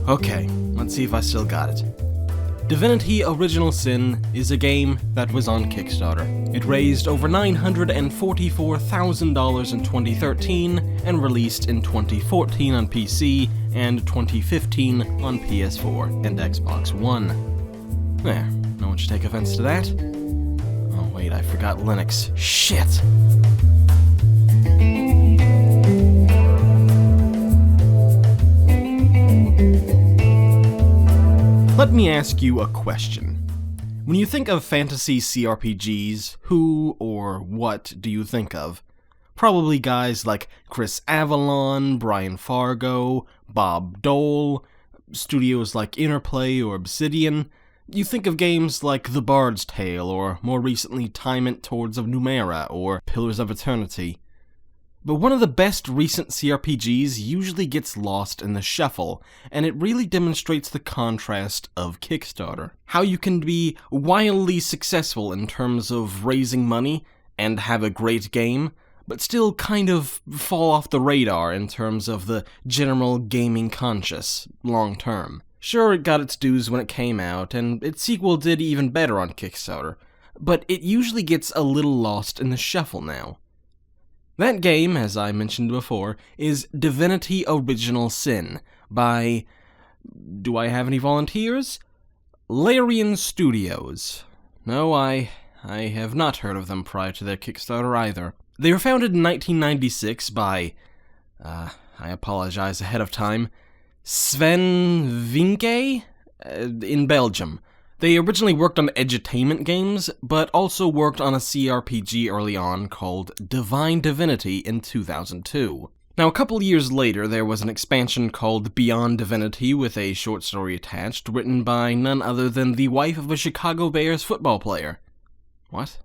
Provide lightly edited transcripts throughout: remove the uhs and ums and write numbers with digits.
Okay, let's see if I still got it. Divinity Original Sin is a game that was on Kickstarter. It raised over $944,000 in 2013 and released in 2014 on PC and 2015 on PS4 and Xbox One. There, no one should take offense to that. Oh wait, I forgot Linux. Shit! Let me ask you a question. When you think of fantasy CRPGs, who or what do you think of? Probably guys like Chris Avellone, Brian Fargo, Bob Dole, studios like Interplay or Obsidian. You think of games like The Bard's Tale, or more recently Time Towards of Numera, or Pillars of Eternity. But one of the best recent CRPGs usually gets lost in the shuffle, and it really demonstrates the contrast of Kickstarter. How you can be wildly successful in terms of raising money and have a great game, but still kind of fall off the radar in terms of the general gaming conscious, long term. Sure, it got its dues when it came out, and its sequel did even better on Kickstarter, but it usually gets a little lost in the shuffle now. That game, as I mentioned before, is Divinity Original Sin by... do I have any volunteers? Larian Studios. No, I have not heard of them prior to their Kickstarter either. They were founded in 1996 by... I apologize ahead of time... Sven Vinke? In Belgium. They originally worked on edutainment games, but also worked on a CRPG early on called Divinity in 2002. Now, a couple years later, there was an expansion called Beyond Divinity with a short story attached, written by none other than the wife of a Chicago Bears football player. What?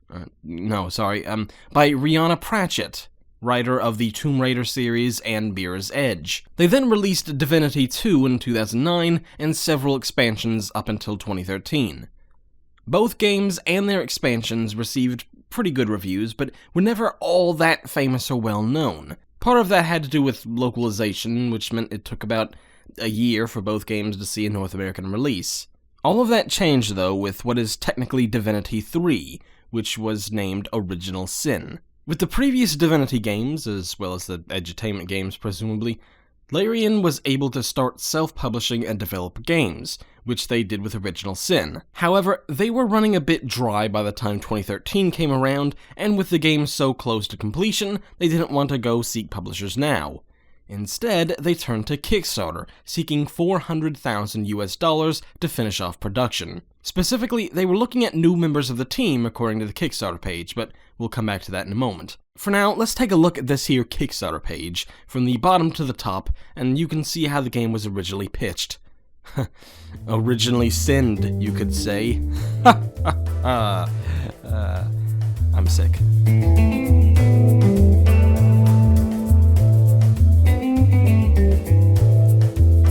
By Rihanna Pratchett, writer of the Tomb Raider series and Mirror's Edge. They then released Divinity 2 in 2009 and several expansions up until 2013. Both games and their expansions received pretty good reviews, but were never all that famous or well known. Part of that had to do with localization, which meant it took about a year for both games to see a North American release. All of that changed, though, with what is technically Divinity 3, which was named Original Sin. With the previous Divinity games, as well as the edutainment games presumably, Larian was able to start self-publishing and develop games, which they did with Original Sin. However, they were running a bit dry by the time 2013 came around, and with the game so close to completion, they didn't want to go seek publishers now. Instead, they turned to Kickstarter, seeking $400,000 to finish off production. Specifically, they were looking at new members of the team according to the Kickstarter page, but we'll come back to that in a moment. For now, let's take a look at this here Kickstarter page, from the bottom to the top, and you can see how the game was originally pitched. Originally sinned, you could say. I'm sick.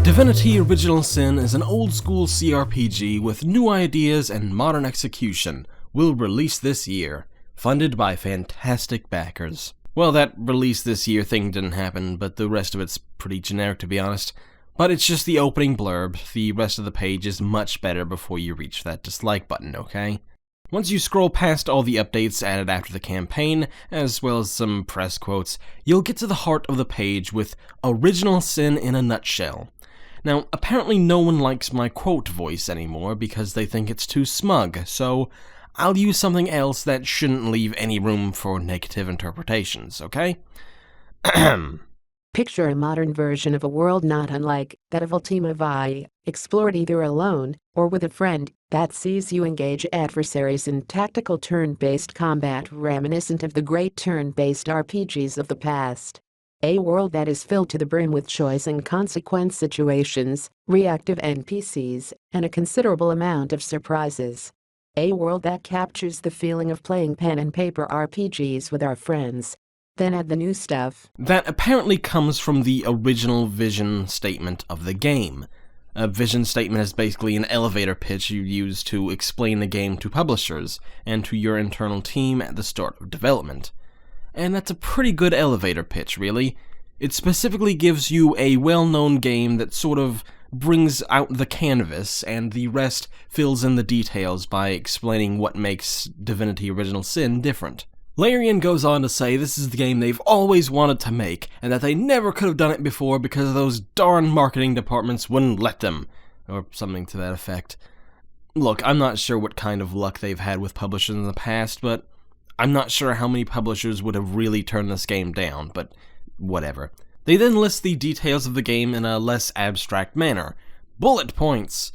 Divinity Original Sin is an old-school CRPG with new ideas and modern execution. Will release this year, funded by fantastic backers. Well, that release this year thing didn't happen, but the rest of it's pretty generic to be honest. But it's just the opening blurb. The rest of the page is much better before you reach that dislike button, okay? Once you scroll past all the updates added after the campaign, as well as some press quotes, you'll get to the heart of the page with Original Sin in a nutshell. Now, apparently no one likes my quote voice anymore because they think it's too smug, so I'll use something else that shouldn't leave any room for negative interpretations, okay? Picture a modern version of a world not unlike that of Ultima V, explored either alone or with a friend, that sees you engage adversaries in tactical turn-based combat reminiscent of the great turn-based RPGs of the past. A world that is filled to the brim with choice and consequence situations, reactive NPCs, and a considerable amount of surprises. A world that captures the feeling of playing pen and paper RPGs with our friends. Then add the new stuff. That apparently comes from the original vision statement of the game. A vision statement is basically an elevator pitch you use to explain the game to publishers and to your internal team at the start of development. And that's a pretty good elevator pitch, really. It specifically gives you a well-known game that sort of brings out the canvas, and the rest fills in the details by explaining what makes Divinity Original Sin different. Larian goes on to say this is the game they've always wanted to make, and that they never could have done it before because those darn marketing departments wouldn't let them, or something to that effect. Look, I'm not sure what kind of luck they've had with publishers in the past, but I'm not sure how many publishers would have really turned this game down, but whatever. They then list the details of the game in a less abstract manner. Bullet points!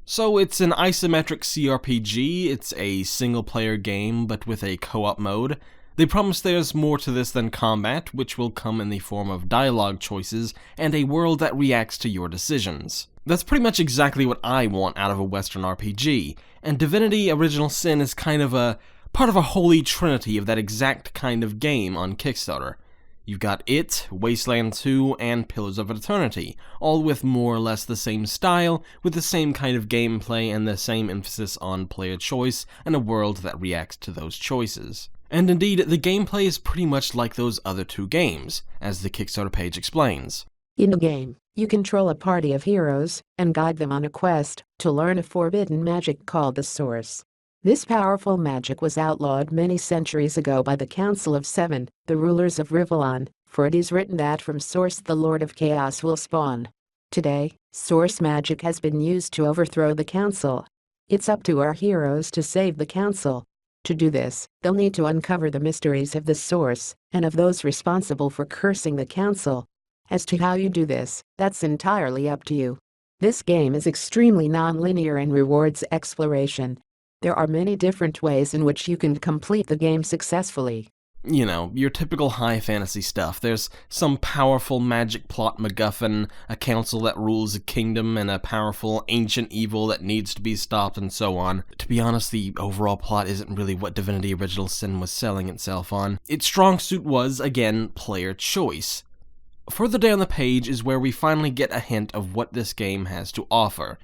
So it's an isometric CRPG, it's a single-player game, but with a co-op mode. They promise there's more to this than combat, which will come in the form of dialogue choices, and a world that reacts to your decisions. That's pretty much exactly what I want out of a Western RPG, and Divinity Original Sin is kind of a part of a holy trinity of that exact kind of game on Kickstarter. You've got it, Wasteland 2, and Pillars of Eternity, all with more or less the same style, with the same kind of gameplay and the same emphasis on player choice and a world that reacts to those choices. And indeed, the gameplay is pretty much like those other two games, as the Kickstarter page explains. In the game, you control a party of heroes and guide them on a quest to learn a forbidden magic called the Source. This powerful magic was outlawed many centuries ago by the Council of Seven, the rulers of Rivellon, for it is written that from Source the Lord of Chaos will spawn. Today, Source magic has been used to overthrow the Council. It's up to our heroes to save the Council. To do this, they'll need to uncover the mysteries of the Source, and of those responsible for cursing the Council. As to how you do this, that's entirely up to you. This game is extremely non-linear and rewards exploration. There are many different ways in which you can complete the game successfully. You know, your typical high fantasy stuff. There's some powerful magic plot MacGuffin, a council that rules a kingdom, and a powerful ancient evil that needs to be stopped, and so on. To be honest, the overall plot isn't really what Divinity Original Sin was selling itself on. Its strong suit was, again, player choice. Further down the page is where we finally get a hint of what this game has to offer.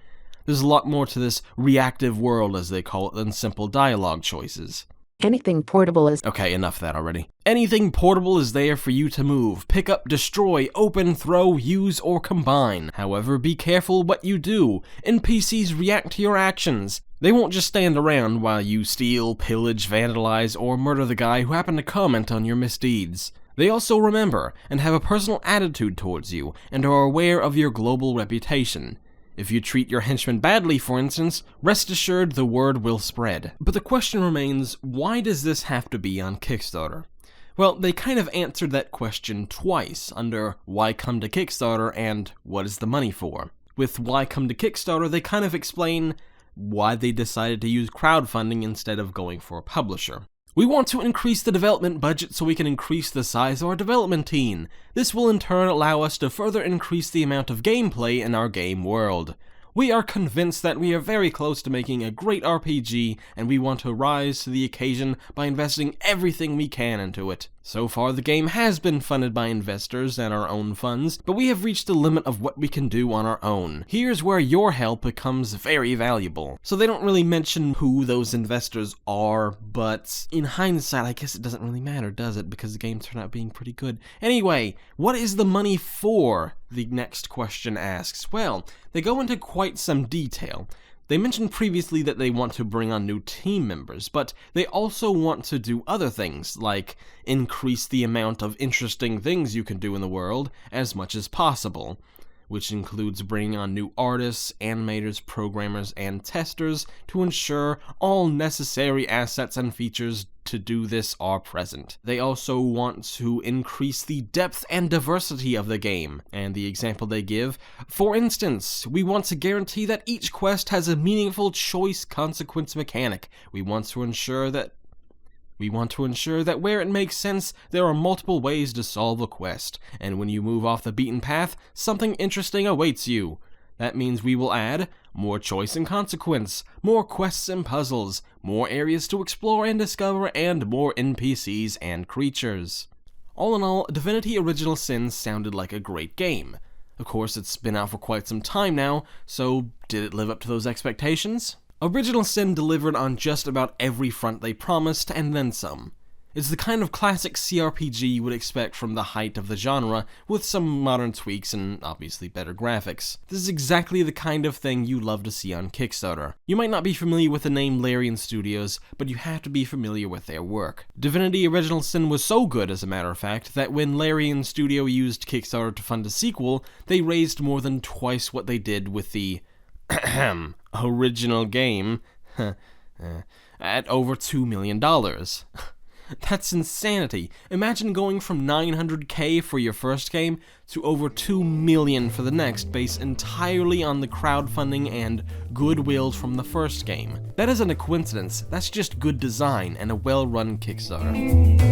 There's a lot more to this reactive world, as they call it, than simple dialogue choices. Anything portable is... Okay, enough of that already. Anything portable is there for you to move, pick up, destroy, open, throw, use, or combine. However, be careful what you do. NPCs react to your actions. They won't just stand around while you steal, pillage, vandalize, or murder the guy who happened to comment on your misdeeds. They also remember, and have a personal attitude towards you, and are aware of your global reputation. If you treat your henchmen badly, for instance, rest assured the word will spread. But the question remains, why does this have to be on Kickstarter? Well, they kind of answered that question twice, under Why Come to Kickstarter and What is the Money For? With Why Come to Kickstarter, they kind of explain why they decided to use crowdfunding instead of going for a publisher. We want to increase the development budget so we can increase the size of our development team. This will in turn allow us to further increase the amount of gameplay in our game world. We are convinced that we are very close to making a great RPG, and we want to rise to the occasion by investing everything we can into it. So far, the game has been funded by investors and our own funds, but we have reached the limit of what we can do on our own. Here's where your help becomes very valuable. So they don't really mention who those investors are, but in hindsight, I guess it doesn't really matter, does it? Because the game turned out being pretty good. Anyway, what is the money for? The next question asks. Well, they go into quite some detail. They mentioned previously that they want to bring on new team members, but they also want to do other things, like increase the amount of interesting things you can do in the world as much as possible, which includes bringing on new artists, animators, programmers, and testers to ensure all necessary assets and features to do this are present. They also want to increase the depth and diversity of the game, and the example they give, for instance, we want to guarantee that each quest has a meaningful choice consequence mechanic. We want to ensure that where it makes sense, there are multiple ways to solve a quest, and when you move off the beaten path, something interesting awaits you. That means we will add more choice and consequence, more quests and puzzles, more areas to explore and discover, and more NPCs and creatures. All in all, Divinity Original Sin sounded like a great game. Of course, it's been out for quite some time now, so did it live up to those expectations? Original Sin delivered on just about every front they promised, and then some. It's the kind of classic CRPG you would expect from the height of the genre, with some modern tweaks and obviously better graphics. This is exactly the kind of thing you love to see on Kickstarter. You might not be familiar with the name Larian Studios, but you have to be familiar with their work. Divinity Original Sin was so good, as a matter of fact, that when Larian Studio used Kickstarter to fund a sequel, they raised more than twice what they did with the original game at over $2 million. That's insanity. Imagine going from $900K for your first game to over $2 million for the next, based entirely on the crowdfunding and goodwill from the first game. That isn't a coincidence, that's just good design and a well-run Kickstarter.